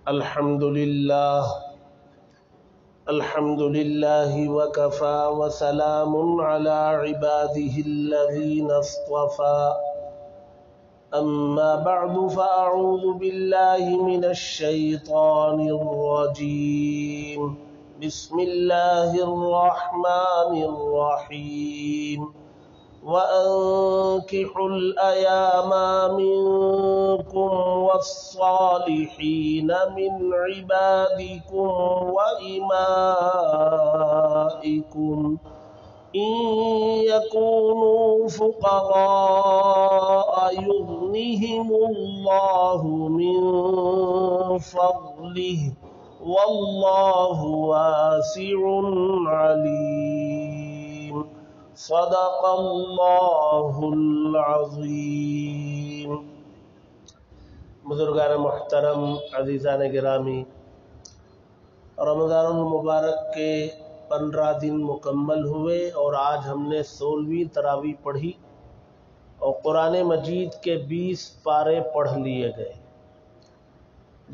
الحمد لله وكفى وسلام على عباده الذين اصطفى أما بعد فأعوذ بالله من الشيطان الرجيم بسم الله الرحمن الرحيم وأنكحوا الأيام منكم والصالحين من عبادكم وإمائكم إن يكونوا فقراء يغنهم الله من فضله والله واسع عليم صدق اللہ العظیم۔ بزرگان محترم، عزیزان گرامی، رمضان المبارک کے 15 دن مکمل ہوئے اور آج ہم نے 16ویں تراویح پڑھی اور قرآن مجید کے 20 پارے پڑھ لیے گئے۔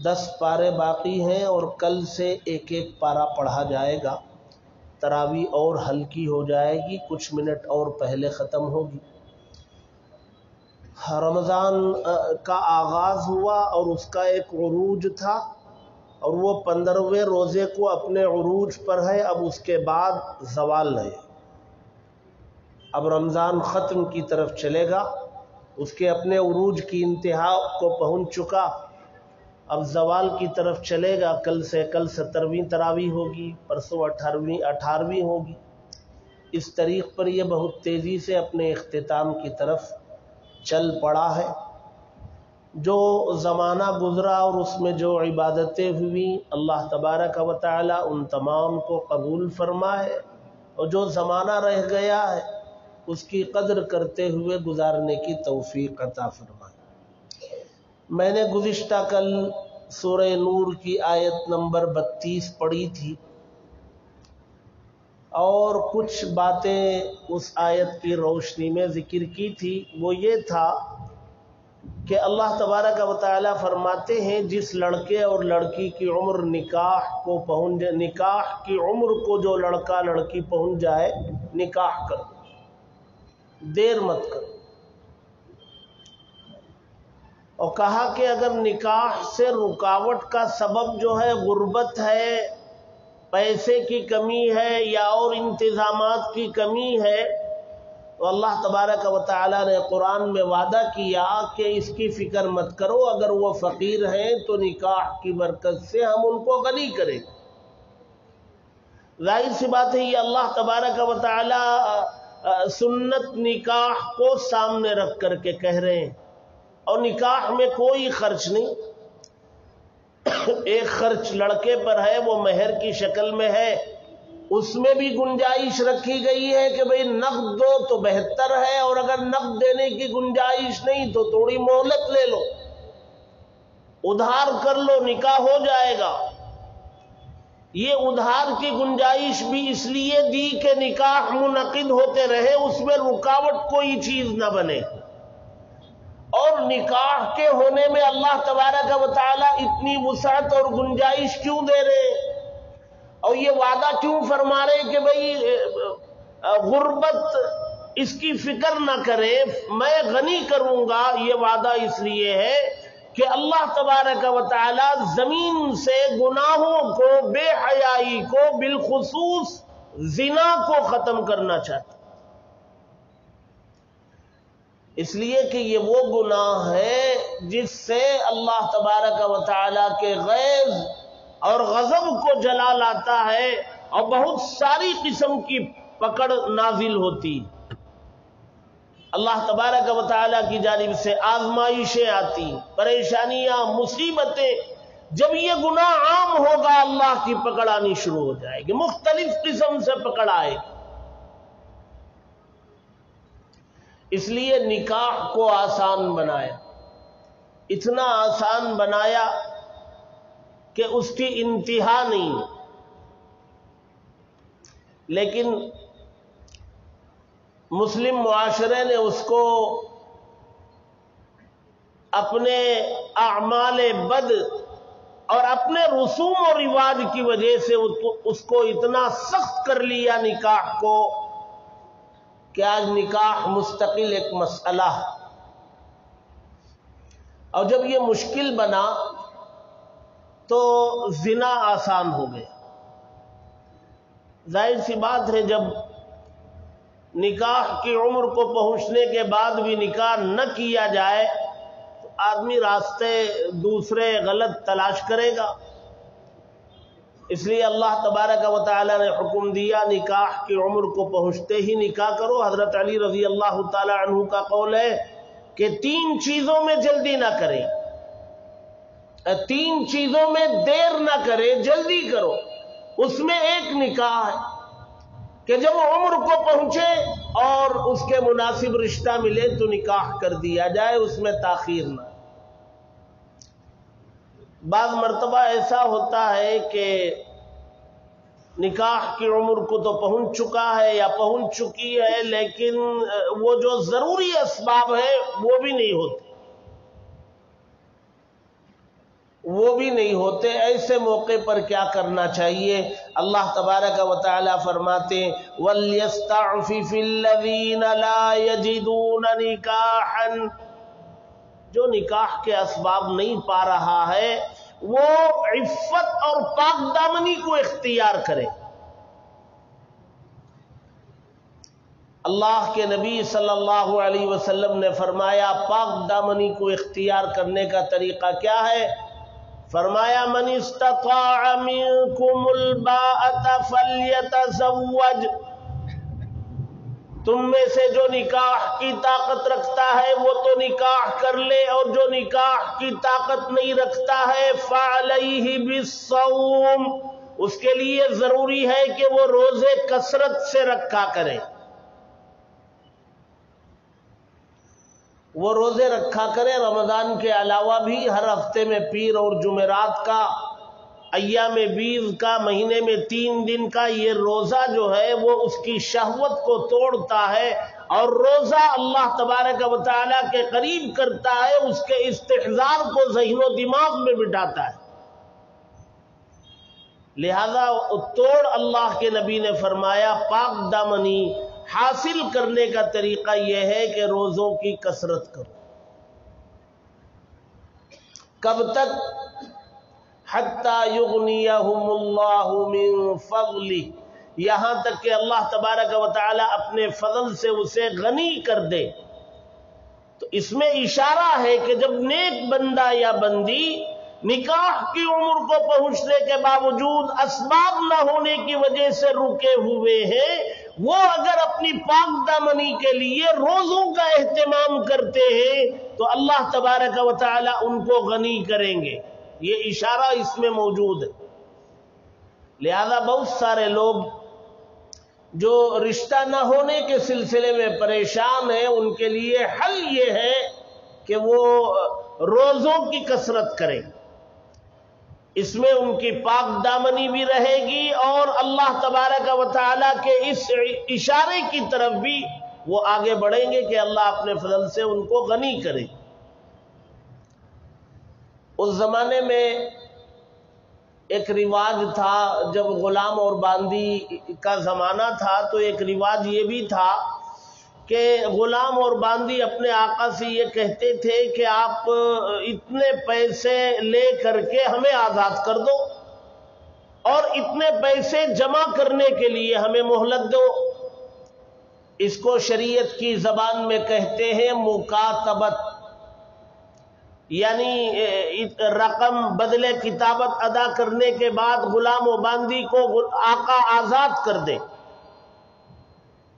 10 پارے باقی ہیں اور کل سے ایک ایک پارا پڑھا جائے گا۔ تراویح اور ہلکی ہو جائے گی، کچھ منٹ اور پہلے ختم ہوگی۔ رمضان کا آغاز ہوا اور اس کا ایک عروج تھا اور وہ 15ویں روزے کو اپنے عروج پر ہے۔ اب اس کے بعد زوال ہے، اب رمضان ختم کی طرف چلے گا، اس کے اپنے عروج کی انتہا کو پہنچ چکا، اب زوال کی طرف چلے گا۔ کل 17ویں تراویح ہوگی، پرسوں 18ویں ہوگی۔ اس طریق پر یہ بہت تیزی سے اپنے اختتام کی طرف چل پڑا ہے۔ جو زمانہ گزرا اور اس میں جو عبادتیں ہوئیں، اللہ تبارک و تعالی ان تمام کو قبول فرمائے، اور جو زمانہ رہ گیا ہے اس کی قدر کرتے ہوئے گزارنے کی توفیق عطا فرمائے۔ میں نے گزشتہ کل سورہ نور کی آیت نمبر 32 پڑھی تھی اور کچھ باتیں اس آیت کی روشنی میں ذکر کی تھی۔ وہ یہ تھا کہ اللہ تبارک و تعالی فرماتے ہیں جس لڑکے اور لڑکی کی عمر نکاح کی عمر کو جو لڑکا لڑکی پہنچ جائے، نکاح کرو، دیر مت کرو۔ اور کہا کہ اگر نکاح سے رکاوٹ کا سبب جو ہے غربت ہے، پیسے کی کمی ہے یا اور انتظامات کی کمی ہے، تو اللہ تبارک و تعالی نے قرآن میں وعدہ کیا کہ اس کی فکر مت کرو، اگر وہ فقیر ہیں تو نکاح کی برکت سے ہم ان کو غنی کریں۔ ظاہر سی بات ہے یہ اللہ تبارک و تعالی سنت نکاح کو سامنے رکھ کر کے کہہ رہے ہیں، اور نکاح میں کوئی خرچ نہیں۔ ایک خرچ لڑکے پر ہے، وہ مہر کی شکل میں ہے، اس میں بھی گنجائش رکھی گئی ہے کہ بھئی نقد دو تو بہتر ہے، اور اگر نقد دینے کی گنجائش نہیں تو تھوڑی مہلت لے لو، ادھار کر لو، نکاح ہو جائے گا۔ یہ ادھار کی گنجائش بھی اس لیے دی کہ نکاح منعقد ہوتے رہے، اس میں رکاوٹ کوئی چیز نہ بنے۔ اور نکاح کے ہونے میں اللہ تبارک و تعالی اتنی وسعت اور گنجائش کیوں دے رہے، اور یہ وعدہ کیوں فرما رہے کہ بھئی غربت اس کی فکر نہ کرے، میں غنی کروں گا؟ یہ وعدہ اس لیے ہے کہ اللہ تبارک و تعالی زمین سے گناہوں کو، بے حیائی کو، بالخصوص زنا کو ختم کرنا چاہتا، اس لیے کہ یہ وہ گناہ ہے جس سے اللہ تبارک و تعالی کے غیظ اور غضب کو جلا لاتا ہے، اور بہت ساری قسم کی پکڑ نازل ہوتی۔ اللہ تبارک و تعالی کی جانب سے آزمائشیں آتی، پریشانیاں، مصیبتیں۔ جب یہ گناہ عام ہوگا اللہ کی پکڑ آنی شروع ہو جائے گی، مختلف قسم سے پکڑ آئے گی۔ اس لیے نکاح کو آسان بنایا، اتنا آسان بنایا کہ اس کی انتہا نہیں، لیکن مسلم معاشرے نے اس کو اپنے اعمال بد اور اپنے رسوم و رواج کی وجہ سے اس کو اتنا سخت کر لیا نکاح کو کہ آج نکاح مستقل ایک مسئلہ ہے. اور جب یہ مشکل بنا تو زنا آسان ہو گیا. ظاہر سی بات ہے جب نکاح کی عمر کو پہنچنے کے بعد بھی نکاح نہ کیا جائے تو آدمی راستے دوسرے غلط تلاش کرے گا. اس لیے اللہ تبارک و تعالی نے حکم دیا نکاح کی عمر کو پہنچتے ہی نکاح کرو. حضرت علی رضی اللہ تعالی عنہ کا قول ہے کہ 3 چیزوں میں جلدی نہ کریں, 3 چیزوں میں دیر نہ کرے, جلدی کرو. اس میں ایک نکاح ہے کہ جب وہ عمر کو پہنچے اور اس کے مناسب رشتہ ملے تو نکاح کر دیا جائے, اس میں تاخیر نہ. بعض مرتبہ ایسا ہوتا ہے کہ نکاح کی عمر کو تو پہنچ چکا ہے یا پہنچ چکی ہے, لیکن وہ جو ضروری اسباب ہیں وہ بھی نہیں ہوتے. ایسے موقع پر کیا کرنا چاہیے؟ اللہ تبارک و تعالی فرماتے ہیں وَلْيَسْتَعْفِفِ الَّذِينَ لَا يَجِدُونَ نِكَاحًا, جو نکاح کے اسباب نہیں پا رہا ہے وہ عفت اور پاک دامنی کو اختیار کرے. اللہ کے نبی صلی اللہ علیہ وسلم نے فرمایا پاک دامنی کو اختیار کرنے کا طریقہ کیا ہے؟ فرمایا من استطاع منکم الباءۃ فلیتزوج, تم میں سے جو نکاح کی طاقت رکھتا ہے وہ تو نکاح کر لے, اور جو نکاح کی طاقت نہیں رکھتا ہے فعلیہ بالصوم, اس کے لیے ضروری ہے کہ وہ روزے کثرت سے رکھا کرے. وہ روزے رکھا کرے رمضان کے علاوہ بھی, ہر ہفتے میں پیر اور جمعرات کا, ایام بیض کا, مہینے میں 3 دن کا یہ روزہ جو ہے وہ اس کی شہوت کو توڑتا ہے, اور روزہ اللہ تبارک و تعالیٰ کے قریب کرتا ہے, اس کے استحضار کو ذہن و دماغ میں بٹھاتا ہے. لہذا توڑ اللہ کے نبی نے فرمایا پاک دامنی حاصل کرنے کا طریقہ یہ ہے کہ روزوں کی کثرت کرو. کب تک؟ حتی یغنیہم اللہ من فضلہ, یہاں تک کہ اللہ تبارک و تعالی اپنے فضل سے اسے غنی کر دے. تو اس میں اشارہ ہے کہ جب نیک بندہ یا بندی نکاح کی عمر کو پہنچنے کے باوجود اسباب نہ ہونے کی وجہ سے رکے ہوئے ہیں, وہ اگر اپنی پاک دامنی کے لیے روزوں کا اہتمام کرتے ہیں تو اللہ تبارک و تعالی ان کو غنی کریں گے. یہ اشارہ اس میں موجود ہے. لہذا بہت سارے لوگ جو رشتہ نہ ہونے کے سلسلے میں پریشان ہیں, ان کے لیے حل یہ ہے کہ وہ روزوں کی کثرت کریں. اس میں ان کی پاک دامنی بھی رہے گی اور اللہ تبارک و تعالیٰ کے اس اشارے کی طرف بھی وہ آگے بڑھیں گے کہ اللہ اپنے فضل سے ان کو غنی کرے. اس زمانے میں ایک رواج تھا, جب غلام اور باندی کا زمانہ تھا تو ایک رواج یہ بھی تھا کہ غلام اور باندی اپنے آقا سے یہ کہتے تھے کہ آپ اتنے پیسے لے کر کے ہمیں آزاد کر دو اور اتنے پیسے جمع کرنے کے لیے ہمیں مہلت دو. اس کو شریعت کی زبان میں کہتے ہیں مکاتبت, یعنی رقم بدلے کتابت ادا کرنے کے بعد غلام و باندی کو آقا آزاد کر دے.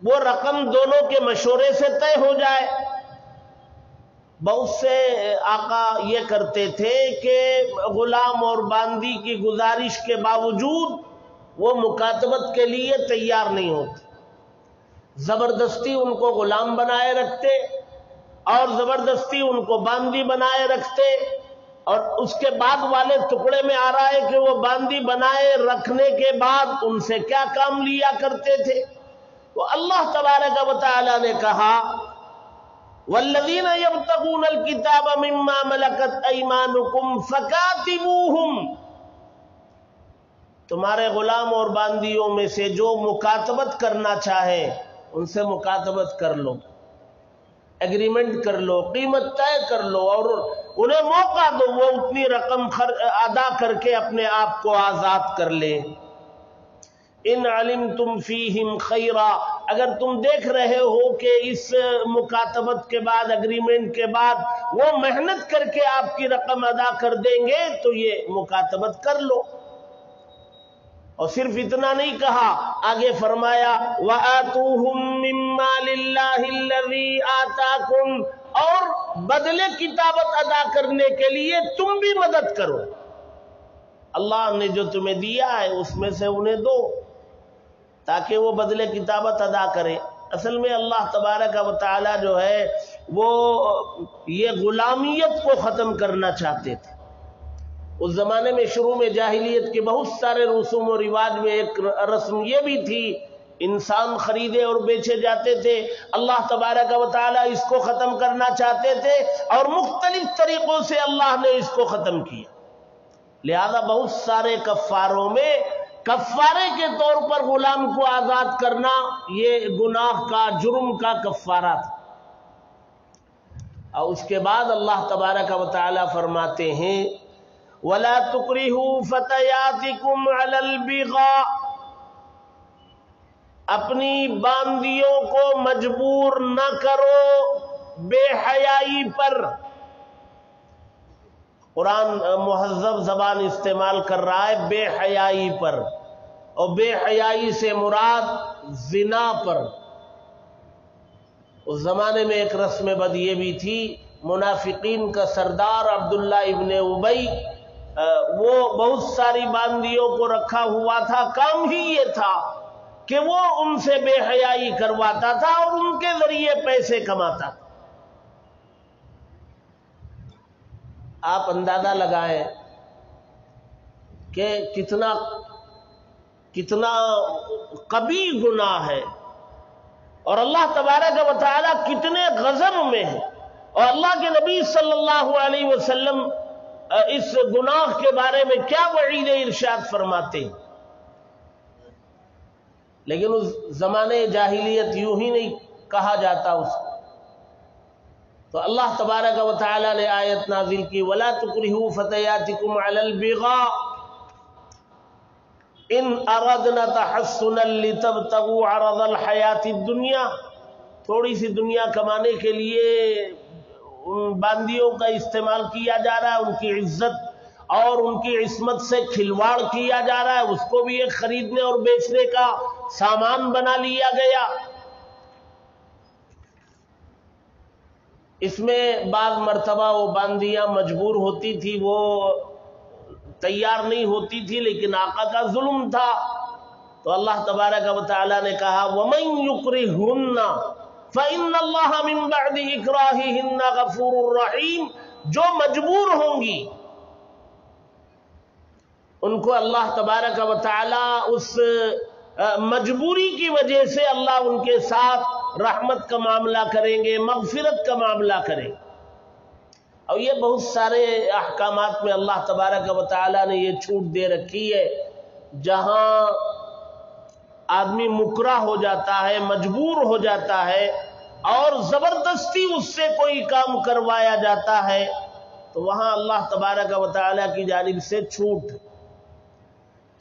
وہ رقم دونوں کے مشورے سے طے ہو جائے. بہت سے آقا یہ کرتے تھے کہ غلام اور باندی کی گزارش کے باوجود وہ مکاتبت کے لیے تیار نہیں ہوتے, زبردستی ان کو غلام بنائے رکھتے اور زبردستی ان کو باندی بنائے رکھتے, اور اس کے بعد والے ٹکڑے میں آ رہا ہے کہ وہ باندی بنائے رکھنے کے بعد ان سے کیا کام لیا کرتے تھے. تو اللہ تبارک و تعالی نے کہا والذین یبتغون الکتاب مما ملکت ایمانکم فکاتبوہم, تمہارے غلام اور باندیوں میں سے جو مکاتبت کرنا چاہے ان سے مکاتبت کر لو، ایگریمنٹ کر لو، قیمت طے کر لو اور انہیں موقع دو، وہ اتنی رقم ادا کر کے اپنے آپ کو آزاد کر لیں۔ ان علمتم فیہم خیرا، اگر تم دیکھ رہے ہو کہ اس مکاتبت کے بعد، اگریمنٹ کے بعد وہ محنت کر کے آپ کی رقم ادا کر دیں گے تو یہ مکاتبت کر لو۔ اور صرف اتنا نہیں کہا، آگے فرمایا وَآتُوهُم مِّن مَّالِ اللَّهِ الَّذِي آتَاكُمْ، اور بدلے کتابت ادا کرنے کے لیے تم بھی مدد کرو، اللہ نے جو تمہیں دیا ہے اس میں سے انہیں دو تاکہ وہ بدلے کتابت ادا کرے۔ اصل میں اللہ تبارک و تعالی جو ہے وہ یہ غلامیت کو ختم کرنا چاہتے تھے۔ اس زمانے میں شروع میں جاہلیت کے بہت سارے رسوم و رواج میں ایک رسم یہ بھی تھی، انسان خریدے اور بیچے جاتے تھے۔ اللہ تبارک و تعالی اس کو ختم کرنا چاہتے تھے اور مختلف طریقوں سے اللہ نے اس کو ختم کیا، لہذا بہت سارے کفاروں میں کفارے کے طور پر غلام کو آزاد کرنا یہ گناہ کا، جرم کا کفارہ تھا۔ اور اس کے بعد اللہ تبارک و تعالی فرماتے ہیں وَلَا تُكْرِهُوا فَتَيَاتِكُمْ عَلَى الْبِغَاءِ، اپنی باندیوں کو مجبور نہ کرو بے حیائی پر۔ قرآن مہذب زبان استعمال کر رہا ہے بے حیائی پر، اور بے حیائی سے مراد زنا پر۔ اس زمانے میں ایک رسم بد یہ بھی تھی، منافقین کا سردار عبداللہ ابن ابی وہ بہت ساری باندیوں کو رکھا ہوا تھا، کام ہی یہ تھا کہ وہ ان سے بے حیائی کرواتا تھا اور ان کے ذریعے پیسے کماتا تھا۔ آپ اندازہ لگائیں کہ کتنا قبیح گناہ ہے، اور اللہ تبارک و تعالی کتنے غضب میں ہے، اور اللہ کے نبی صلی اللہ علیہ وسلم اس گناہ کے بارے میں کیا وعید ارشاد فرماتے ہیں۔ لیکن اس زمانے جاہلیت یوں ہی نہیں کہا جاتا اس کو، تو اللہ تبارک و تعالی نے آیت نازل کی وَلَا تُكْرِهُوا فَتَيَاتِكُمْ عَلَى الْبِغَاءِ إِنْ أَرَدْنَا تَحَصُّنًا لِتَبْتَغُوا عَرَضَ الْحَيَاةِ الدُّنْيَا، تھوڑی سی دنیا کمانے کے لیے ان باندیوں کا استعمال کیا جا رہا ہے، ان کی عزت اور ان کی عصمت سے کھلواڑ کیا جا رہا ہے، اس کو بھی ایک خریدنے اور بیچنے کا سامان بنا لیا گیا۔ اس میں بعض مرتبہ وہ باندیاں مجبور ہوتی تھی، وہ تیار نہیں ہوتی تھی، لیکن آقا کا ظلم تھا، تو اللہ تبارک و تعالی نے کہا وَمَن يُكْرِهُنَّ فَإِنَّ اللَّهَ مِن بَعْدِ إِكْرَاهِهِنَّ غَفُورٌ رَحِيمٌ، جو مجبور ہوں گی ان کو اللہ تبارک و تعالی اس مجبوری کی وجہ سے اللہ ان کے ساتھ رحمت کا معاملہ کریں گے، مغفرت کا معاملہ کریں گے۔ اور یہ بہت سارے احکامات میں اللہ تبارک و تعالی نے یہ چھوٹ دے رکھی ہے، جہاں آدمی مکرہ ہو جاتا ہے، مجبور ہو جاتا ہے اور زبردستی اس سے کوئی کام کروایا جاتا ہے، تو وہاں اللہ تبارک و تعالی کی جانب سے چھوٹ۔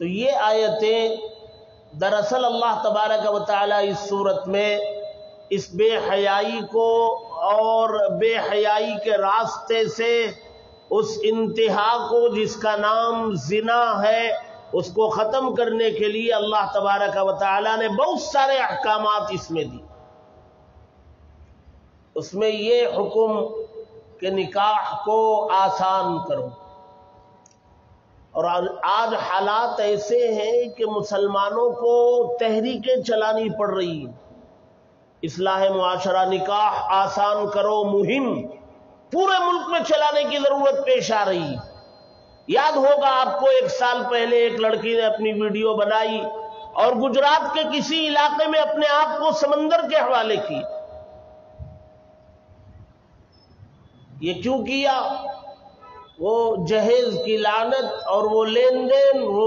تو یہ آیتیں دراصل اللہ تبارک و تعالی اس صورت میں اس بے حیائی کو اور بے حیائی کے راستے سے اس انتہا کو جس کا نام زنا ہے اس کو ختم کرنے کے لیے اللہ تبارک و تعالی نے بہت سارے احکامات اس میں دی۔ اس میں یہ حکم کہ نکاح کو آسان کرو، اور آج حالات ایسے ہیں کہ مسلمانوں کو تحریکیں چلانی پڑ رہی ہیں، اصلاح معاشرہ، نکاح آسان کرو مہم پورے ملک میں چلانے کی ضرورت پیش آ رہی ہے۔ یاد ہوگا آپ کو 1 سال پہلے ایک لڑکی نے اپنی ویڈیو بنائی اور گجرات کے کسی علاقے میں اپنے آپ کو سمندر کے حوالے کی۔ یہ کیوں کیا؟ وہ جہیز کی لعنت اور وہ لین دین، وہ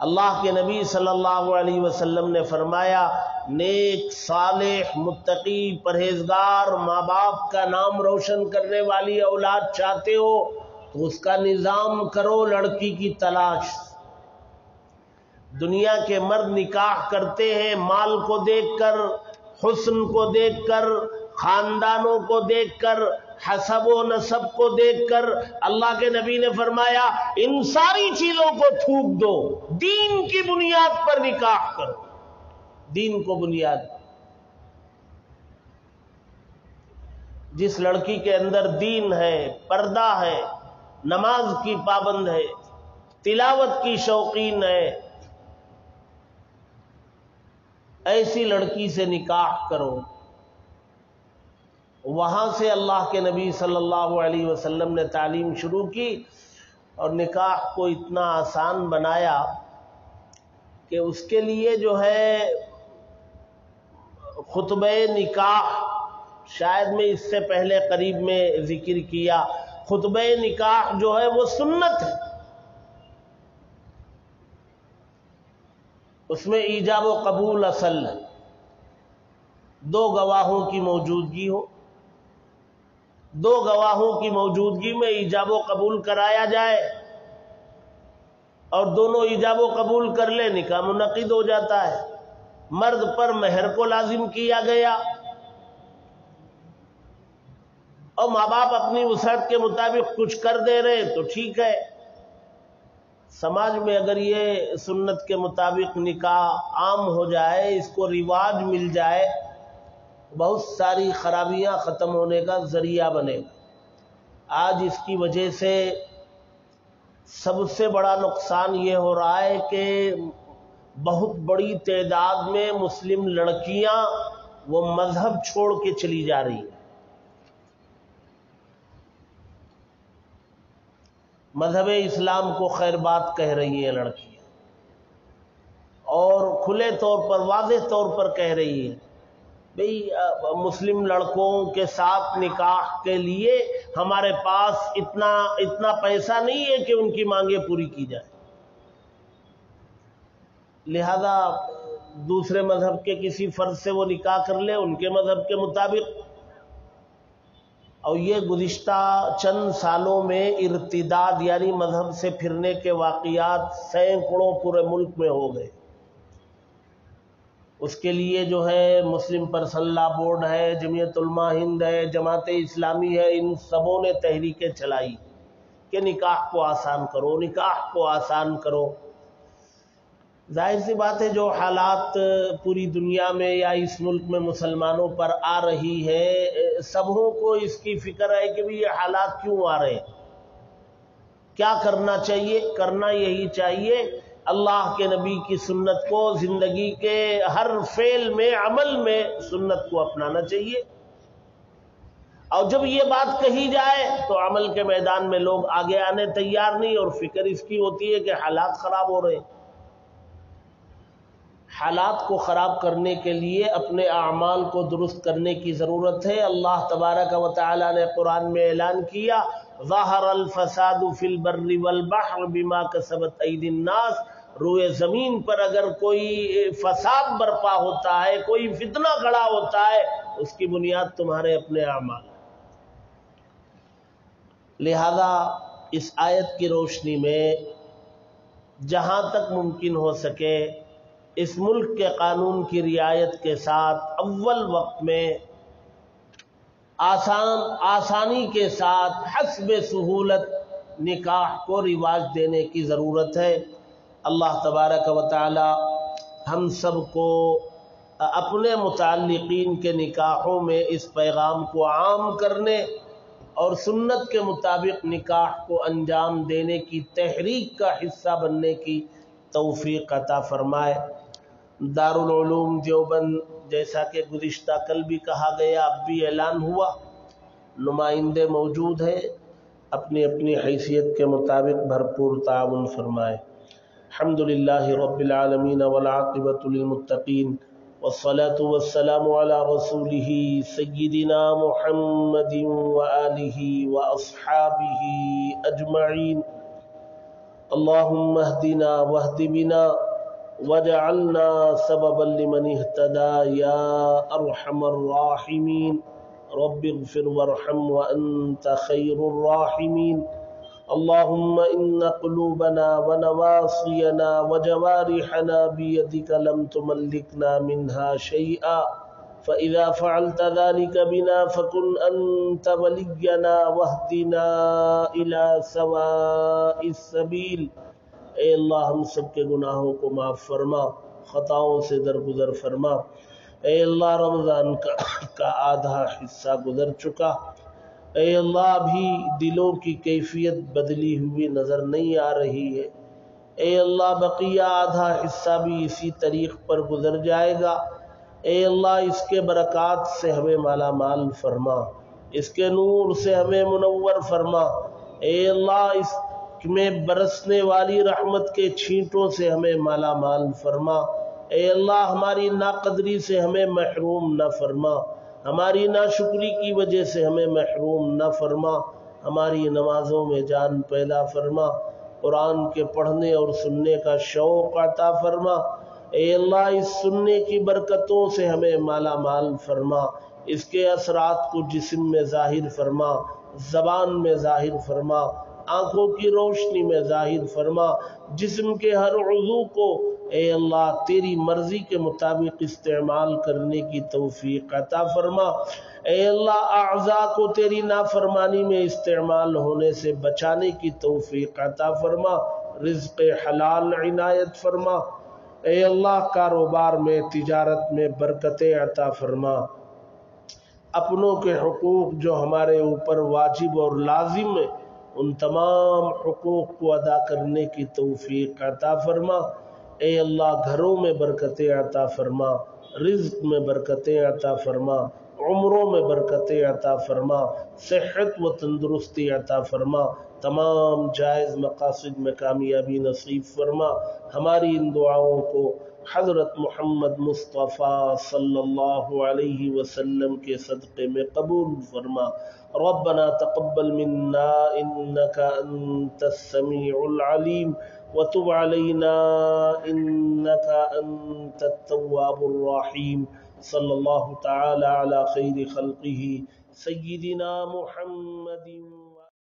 اللہ کے نبی صلی اللہ علیہ وسلم نے فرمایا نیک صالح متقی پرہیزگار ماں باپ کا نام روشن کرنے والی اولاد چاہتے ہو تو اس کا نظام کرو لڑکی کی تلاش۔ دنیا کے مرد نکاح کرتے ہیں مال کو دیکھ کر، حسن کو دیکھ کر، خاندانوں کو دیکھ کر، حسب و نسب کو دیکھ کر۔ اللہ کے نبی نے فرمایا ان ساری چیزوں کو تھوک دو، دین کی بنیاد پر نکاح کرو، دین کو بنیاد۔ جس لڑکی کے اندر دین ہے، پردہ ہے، نماز کی پابند ہے، تلاوت کی شوقین ہے، ایسی لڑکی سے نکاح کرو۔ وہاں سے اللہ کے نبی صلی اللہ علیہ وسلم نے تعلیم شروع کی اور نکاح کو اتنا آسان بنایا کہ اس کے لیے جو ہے خطبہ نکاح، شاید میں اس سے پہلے قریب میں ذکر کیا، خطبہ نکاح جو ہے وہ سنت ہے، اس میں ایجاب و قبول اصل ہے، دو گواہوں کی موجودگی ہو، دو گواہوں کی موجودگی میں ایجاب و قبول کرایا جائے اور دونوں ایجاب و قبول کر لے، نکاح منعقد ہو جاتا ہے۔ مرد پر مہر کو لازم کیا گیا اور ماں باپ اپنی وسعت کے مطابق کچھ کر دے رہے تو ٹھیک ہے۔ سماج میں اگر یہ سنت کے مطابق نکاح عام ہو جائے، اس کو رواج مل جائے، بہت ساری خرابیاں ختم ہونے کا ذریعہ بنے گا۔ آج اس کی وجہ سے سب سے بڑا نقصان یہ ہو رہا ہے کہ بہت بڑی تعداد میں مسلم لڑکیاں وہ مذہب چھوڑ کے چلی جا رہی ہیں، مذہب اسلام کو خیر بات کہہ رہی ہیں لڑکیاں، اور کھلے طور پر واضح طور پر کہہ رہی ہیں بھئی مسلم لڑکوں کے ساتھ نکاح کے لیے ہمارے پاس اتنا پیسہ نہیں ہے کہ ان کی مانگیں پوری کی جائے، لہذا دوسرے مذہب کے کسی فرد سے وہ نکاح کر لے ان کے مذہب کے مطابق۔ اور یہ گزشتہ چند سالوں میں ارتداد یعنی مذہب سے پھرنے کے واقعات سینکڑوں پورے ملک میں ہو گئے۔ اس کے لیے جو ہے مسلم پرسنل لا بورڈ ہے، جمعیت علماء ہند ہے، جماعت اسلامی ہے، ان سبوں نے تحریکیں چلائی کہ نکاح کو آسان کرو، نکاح کو آسان کرو۔ ظاہر سی بات ہے جو حالات پوری دنیا میں یا اس ملک میں مسلمانوں پر آ رہی ہے، سبوں کو اس کی فکر ہے کہ بھی یہ حالات کیوں آ رہے ہیں، کیا کرنا چاہیے۔ کرنا یہی چاہیے اللہ کے نبی کی سنت کو زندگی کے ہر فعل میں، عمل میں سنت کو اپنانا چاہیے، اور جب یہ بات کہی جائے تو عمل کے میدان میں لوگ آگے آنے تیار نہیں، اور فکر اس کی ہوتی ہے کہ حالات خراب ہو رہے ہیں۔ حالات کو خراب کرنے کے لیے اپنے اعمال کو درست کرنے کی ضرورت ہے۔ اللہ تبارک و تعالی نے قرآن میں اعلان کیا ظاہر الفساد فی البر والبحر بما کسبت ایدی الناس، روئے زمین پر اگر کوئی فساد برپا ہوتا ہے، کوئی فتنہ کھڑا ہوتا ہے، اس کی بنیاد تمہارے اپنے اعمال۔ لہذا اس آیت کی روشنی میں جہاں تک ممکن ہو سکے اس ملک کے قانون کی رعایت کے ساتھ اول وقت میں آسانی کے ساتھ حسب سہولت نکاح کو رواج دینے کی ضرورت ہے۔ اللہ تبارک و تعالی ہم سب کو اپنے متعلقین کے نکاحوں میں اس پیغام کو عام کرنے اور سنت کے مطابق نکاح کو انجام دینے کی تحریک کا حصہ بننے کی توفیق عطا فرمائے۔ دارالعلوم دیوبند جیسا کہ گزشتہ کل بھی کہا گیا، اب بھی اعلان ہوا، نمائندے موجود ہیں، اپنی اپنی حیثیت کے مطابق بھرپور تعاون فرمائے۔ الحمدللہ رب العالمین والعاقبۃ للمتقین والصلاة والسلام علی رسولہ سیدنا محمد وآلہ واصحابہ اجمعین۔ اللهم اهدنا واهد بنا واجعلنا سببا لمن اهتدى يا أرحم الراحمين. رب اغفر وارحم وأنت خير الراحمين. اللهم إن قلوبنا ونواصينا وجوارحنا بيدك لم تملكنا منها شيئا، فإذا فعلت ذلك بنا فكن أنت ولينا واهدنا إلى سواء السبيل. اے اللہ ہم سب کے گناہوں کو معاف فرما، خطاؤں سے درگزر فرما۔ اے اللہ رمضان کا آدھا حصہ گزر چکا، اے اللہ ابھی دلوں کی کیفیت بدلی ہوئی نظر نہیں آ رہی ہے۔ اے اللہ بقیہ آدھا حصہ بھی اسی طریق پر گزر جائے گا۔ اے اللہ اس کے برکات سے ہمیں مالا مال فرما، اس کے نور سے ہمیں منور فرما۔ اے اللہ اس میں برسنے والی رحمت کے چھینٹوں سے ہمیں مالا مال فرما۔ اے اللہ ہماری ناقدری سے ہمیں محروم نہ فرما، ہماری ناشکری کی وجہ سے ہمیں محروم نہ فرما۔ ہماری نمازوں میں جان پیدا فرما، قرآن کے پڑھنے اور سننے کا شوق عطا فرما۔ اے اللہ اس سننے کی برکتوں سے ہمیں مالا مال فرما، اس کے اثرات کو جسم میں ظاہر فرما، زبان میں ظاہر فرما، آنکھوں کی روشنی میں ظاہر فرما، جسم کے ہر عضو کو اے اللہ تیری مرضی کے مطابق استعمال کرنے کی توفیق عطا فرما۔ اے اللہ اعضاء کو تیری نافرمانی میں استعمال ہونے سے بچانے کی توفیق عطا فرما، رزق حلال عنایت فرما۔ اے اللہ کاروبار میں، تجارت میں برکتیں عطا فرما، اپنوں کے حقوق جو ہمارے اوپر واجب اور لازم ہیں ان تمام حقوق کو ادا کرنے کی توفیق عطا فرما۔ اے اللہ گھروں میں برکتیں عطا فرما، رزق میں برکتیں عطا فرما، عمروں میں برکتیں عطا فرما، صحت و تندرستی عطا فرما، تمام جائز مقاصد میں کامیابی نصیب فرما۔ ہماری ان دعاؤں کو حضرت محمد مصطفیٰ صلی اللہ علیہ وسلم کے صدقے میں قبول فرما۔ ربنا تقبل منا انك انت السميع العليم وتب علينا انك انت التواب الرحيم. صلی اللہ تعالی علی خیر خلقہ سیدنا محمد.